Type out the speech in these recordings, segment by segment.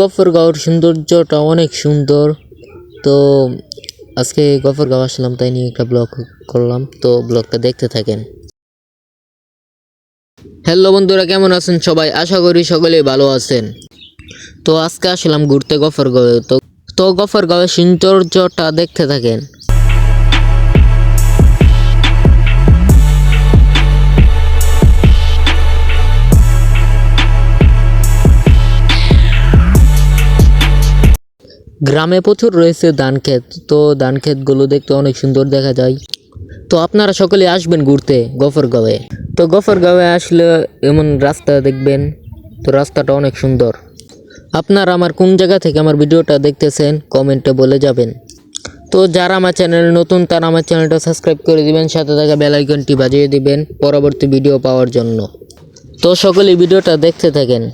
গফরগাঁওর সৌন্দর্যটা অনেক সুন্দর। তো আজকে গফরগাঁও আসলাম, তাই নিয়ে একটা ব্লগ করলাম। তো ব্লগটা দেখতে থাকেন। হ্যালো বন্ধুরা, কেমন আছেন সবাই? আশা করি সকলেই ভালো আছেন। তো আজকে আসলাম ঘুরতে গফরগাঁওয়ে। তো গফরগাঁওয়ের সৌন্দর্যটা দেখতে থাকেন। গ্রামে প্রচুর রয়েছে ধান ক্ষেত। তো ধান ক্ষেতগুলো দেখতে অনেক সুন্দর দেখা যায়। তো আপনারা সকলে আসবেন ঘুরতে গফরগাঁওয়ে। তো গফরগাঁওয়ে আসলে এমন রাস্তা দেখবেন। তো রাস্তাটা অনেক সুন্দর। আপনারা আমার কোন জায়গা থেকে আমার ভিডিওটা দেখতেছেন কমেন্টে বলে যাবেন। তো যারা আমার চ্যানেল নতুন তারা আমার চ্যানেলটা সাবস্ক্রাইব করে দিবেন, সাথে থাকা বেল আইকনটি বাজিয়ে দিবেন পরবর্তী ভিডিও পাওয়ার জন্য। তো সকলে ভিডিওটা দেখতে থাকেন।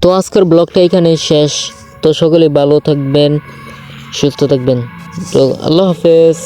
তো আজকের ব্লগটা এখানেই শেষ। তো সকলে ভালো থাকবেন, সুস্থ থাকবেন। তো আল্লাহ হাফেজ।